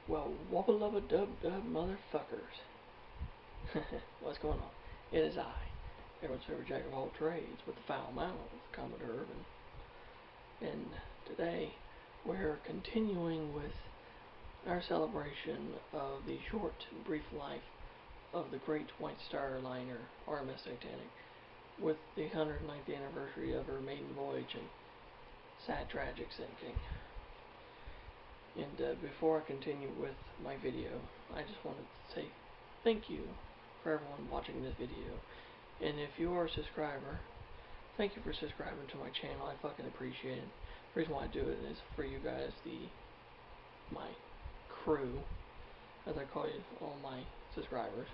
Well, wubba lubba dub dub motherfuckers. What's going on? It is I, everyone's favorite jack of all trades, with the foul mouth, Commodore Urban. And today we're continuing with our celebration of the short, brief life of the great White Star liner RMS Titanic, with the 109th anniversary of her maiden voyage and sad, tragic sinking. And before I continue with my video, I just wanted to say thank you for everyone watching this video. And if you are a subscriber, thank you for subscribing to my channel. I fucking appreciate it. The reason why I do it is for you guys, my crew, as I call you, all my subscribers.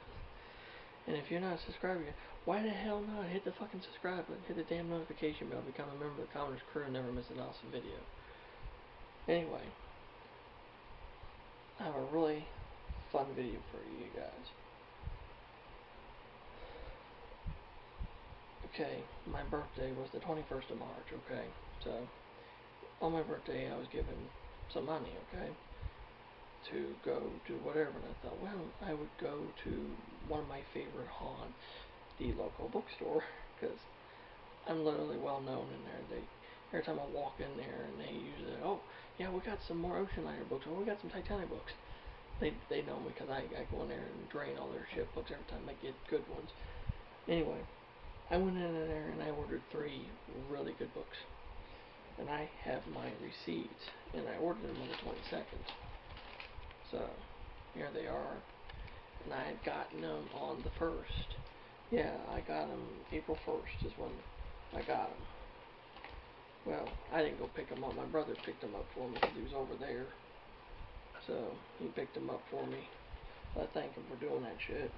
And if you're not a subscriber yet, why the hell not hit the fucking subscribe button, hit the damn notification bell, become a member of the Commoners crew, and never miss an awesome video. Anyway, I have a really fun video for you guys. Okay, my birthday was the 21st of March, okay? So, on my birthday I was given some money, okay? To go do whatever, and I thought, well, I would go to one of my favorite haunts, the local bookstore, because I'm literally well known in there. Every time I walk in there, and they usually, oh, yeah, we got some more ocean liner books, or we got some Titanic books. They know me, because I go in there and drain all their shit books every time I get good ones. Anyway, I went in there and I ordered 3 really good books. And I have my receipts, and I ordered them on the 22nd. So, here they are. And I had gotten them on the 1st. Yeah, I got them April 1st is when I got them. Well, I didn't go pick them up. My brother picked them up for me because he was over there. So, he picked them up for me. I thank him for doing that shit.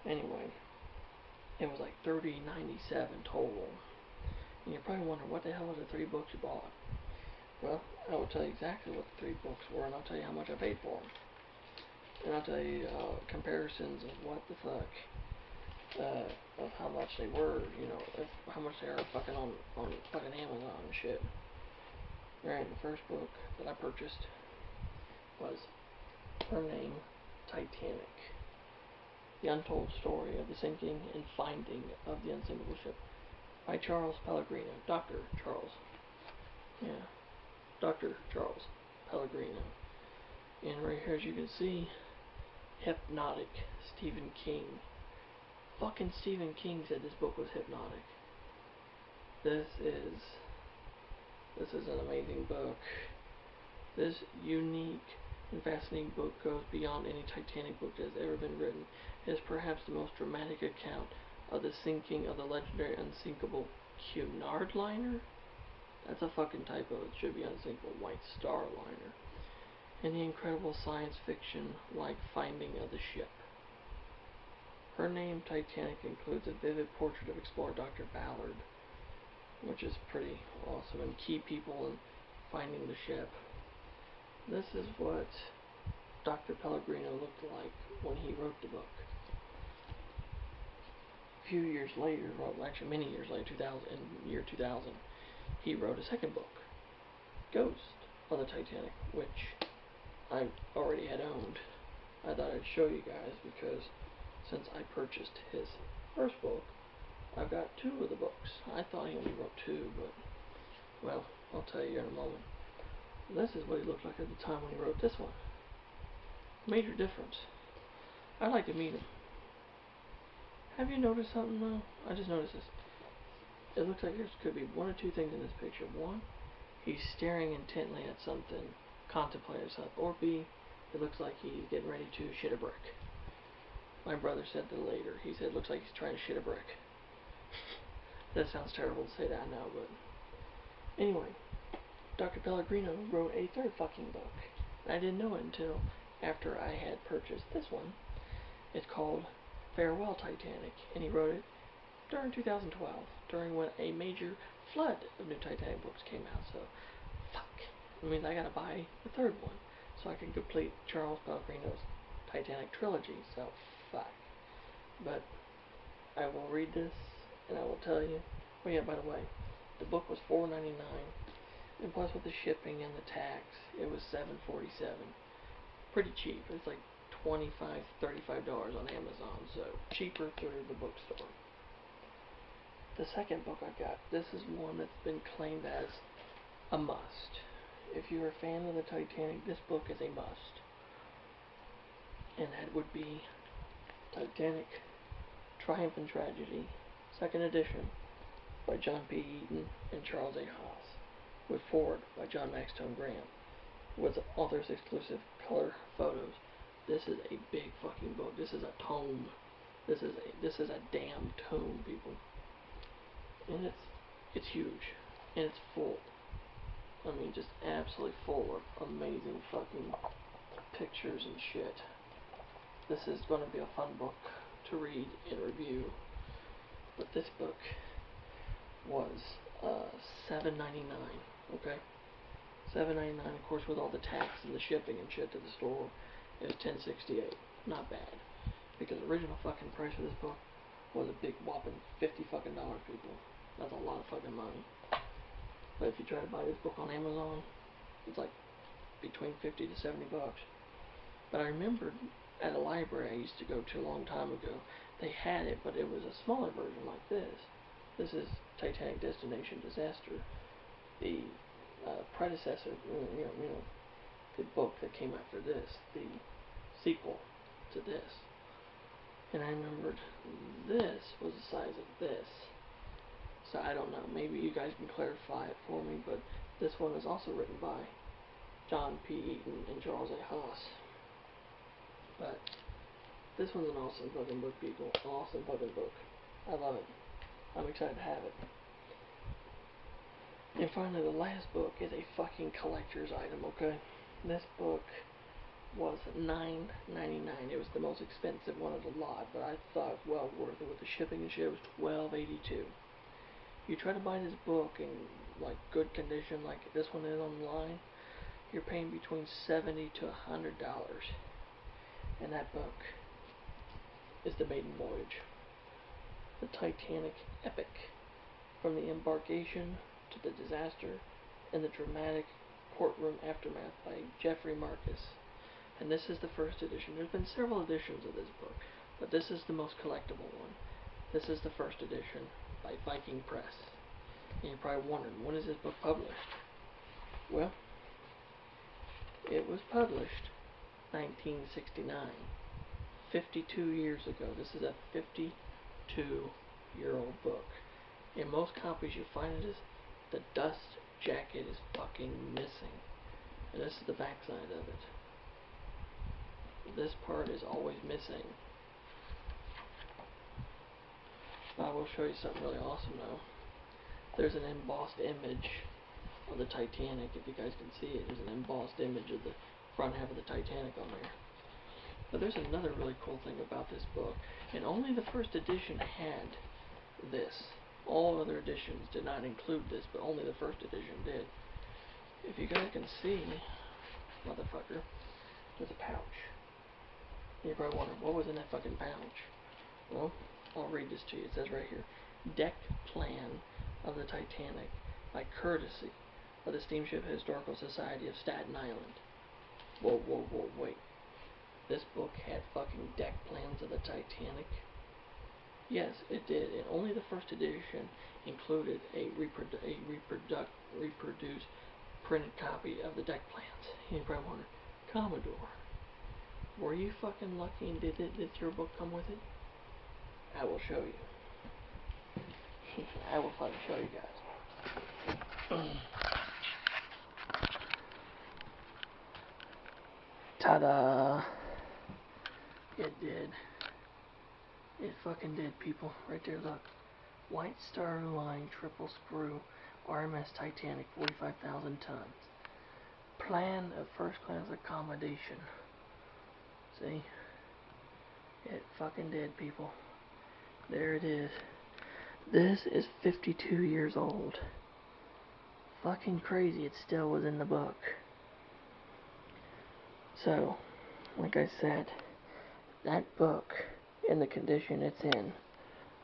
Anyway, it was like $30.97 total. And you're probably wondering, what the hell are the 3 books you bought? Well, I will tell you exactly what the 3 books were, and I'll tell you how much I paid for them. And I'll tell you comparisons of what the fuck, of how much they were, you know, how much they are fucking on fucking Amazon and shit. Alright, the first book that I purchased was Her Name, Titanic. The Untold Story of the Sinking and Finding of the Unsinkable Ship, by Charles Pellegrino. Dr. Charles. Yeah. Dr. Charles Pellegrino. And right here, as you can see, Hypnotic, Stephen King. Fucking Stephen King said this book was hypnotic. This is an amazing book. This unique and fascinating book goes beyond any Titanic book that has ever been written. It is perhaps the most dramatic account of the sinking of the legendary unsinkable Cunard liner. That's a fucking typo. It should be unsinkable White Star liner. And the incredible science fiction like finding of the ship. Her Name, Titanic includes a vivid portrait of explorer Dr. Ballard, which is pretty awesome, and key people in finding the ship. This is what Dr. Pellegrino looked like when he wrote the book. A few years later, well, actually many years later, in the year 2000, he wrote a second book, Ghost of the Titanic, which I already had owned. I thought I'd show you guys because since I purchased his first book, I've got 2 of the books. I thought he only wrote 2, but, well, I'll tell you in a moment. This is what he looked like at the time when he wrote this one. Major difference. I'd like to meet him. Have you noticed something though? I just noticed this. It looks like there could be 1 or 2 things in this picture. 1, he's staring intently at something, contemplating something. Or B, it looks like he's getting ready to shit a brick. My brother said that later. He said it looks like he's trying to shit a brick. That sounds terrible to say that, I know, but anyway, Dr. Pellegrino wrote a 3rd fucking book. I didn't know it until after I had purchased this one. It's called Farewell Titanic, and he wrote it during 2012, during when a major flood of new Titanic books came out. So, fuck. It means I gotta buy the 3rd one so I can complete Charles Pellegrino's Titanic trilogy. So, fuck. But I will read this, and I will tell you. Oh yeah, by the way, the book was $4.99, and plus with the shipping and the tax, it was $7.47. pretty cheap. It's like $25, $35 on Amazon, so cheaper through the bookstore. The second book I got, this is one that's been claimed as a must. If you're a fan of the Titanic, this book is a must. And that would be Titanic, Triumph and Tragedy, second edition, by John P. Eaton and Charles A. Haas, with foreword by John Maxtone Graham, with author's exclusive color photos. This is a big fucking book. This is a tome. This is a damn tome, people. And it's huge, and it's full. I mean, just absolutely full of amazing fucking pictures and shit. This is going to be a fun book to read and review. But this book was $7.99. Okay, $7.99. Of course, with all the tax and the shipping and shit to the store, it was $10.68. Not bad, because the original fucking price of this book was a big whopping $50 fucking dollars, people. That's a lot of fucking money. But if you try to buy this book on Amazon, it's like between 50 to 70 bucks. But I remembered at a library I used to go to a long time ago, they had it, but it was a smaller version like this. This is Titanic Destination Disaster, the predecessor, the book that came after this, the sequel to this. And I remembered this was the size of this. So I don't know, maybe you guys can clarify it for me, but this one is also written by John P. Eaton and Charles A. Haas. But this one's an awesome fucking book, people. Awesome fucking book. I love it. I'm excited to have it. And finally, the last book is a fucking collector's item, okay? This book was $9.99. It was the most expensive one of the lot, but I thought it was well worth it. With the shipping and shit, it was $12.82. You try to buy this book in like good condition, like this one is online, you're paying between $70 to $100. And that book is the Maiden Voyage, the Titanic epic, from the embarkation to the disaster and the dramatic courtroom aftermath by Jeffrey Marcus. And this is the first edition. There's been several editions of this book, but this is the most collectible one. This is the first edition by Viking Press. And you're probably wondering, when is this book published? Well, it was published 1969, 52 years ago. This is a 52-year-old book. In most copies you find it is the dust jacket is fucking missing. And this is the backside of it. This part is always missing. I will show you something really awesome though. There's an embossed image of the Titanic. If you guys can see it, there's an embossed image of the front half of the Titanic on there. But there's another really cool thing about this book, and only the first edition had this. All other editions did not include this, but only the first edition did. If you guys can see, motherfucker, there's a pouch. You're probably wondering, what was in that fucking pouch? Well, I'll read this to you. It says right here, deck plan of the Titanic by courtesy of the Steamship Historical Society of Staten Island. Whoa, wait. This book had fucking deck plans of the Titanic? Yes, it did, and only the first edition included a reproduced printed copy of the deck plans. You probably wonder, Commodore, were you fucking lucky and did your book come with it? I will show you. I will fucking show you guys. Ta-da! It did. It fucking did, people. Right there, look. White Star Line triple screw RMS Titanic, 45,000 tons. Plan of first class accommodation. See? It fucking did, people. There it is. This is 52 years old. Fucking crazy it still was in the book. So, like I said, that book, in the condition it's in,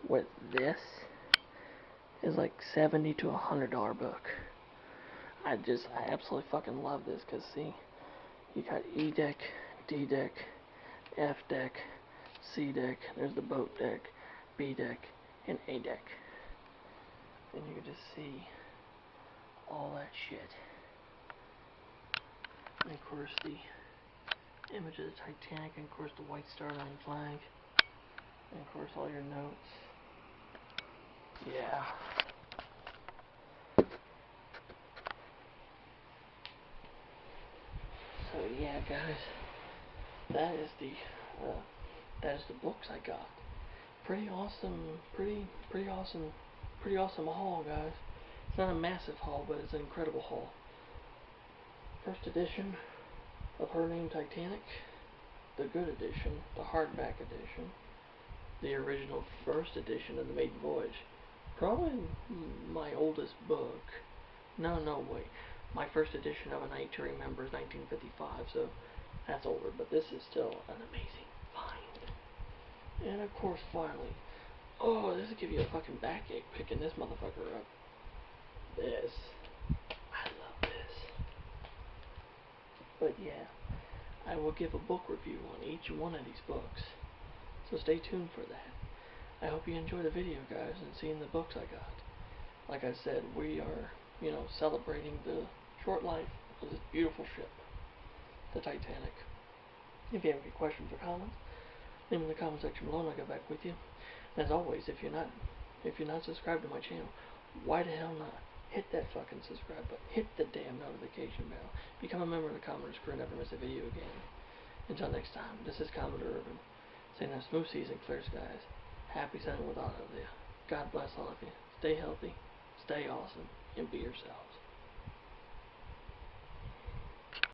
with this, is like $70 to $100 book. I absolutely fucking love this, because see, you got E-deck D deck, F deck, C deck, there's the boat deck, B deck, and A deck. And you can just see all that shit. And of course the image of the Titanic, and of course the white star line flag, and of course all your notes. Yeah. So yeah, guys, that is the books I got. Pretty awesome haul, guys. It's not a massive haul, but it's an incredible haul. First edition of Her Name Titanic, the good edition, the hardback edition, the original first edition of the Maiden Voyage. Probably my oldest book. No, wait. My first edition of A Night to Remember is 1955, so that's older, but this is still an amazing find. And of course, finally, oh, this will give you a fucking backache picking this motherfucker up. This. I love this. But yeah, I will give a book review on each one of these books, so stay tuned for that. I hope you enjoy the video, guys, and seeing the books I got. Like I said, we are, celebrating the short life of this beautiful ship, the Titanic. If you have any questions or comments, leave them in the comment section below and I'll get back with you. And as always, if you're not subscribed to my channel, why the hell not? Hit that fucking subscribe button. Hit the damn notification bell. Become a member of the Commodore's crew and never miss a video again. Until next time, this is Commodore Urban, saying have smooth seas and clear skies. Happy sailing with all of you. God bless all of you. Stay healthy, stay awesome, and be yourself.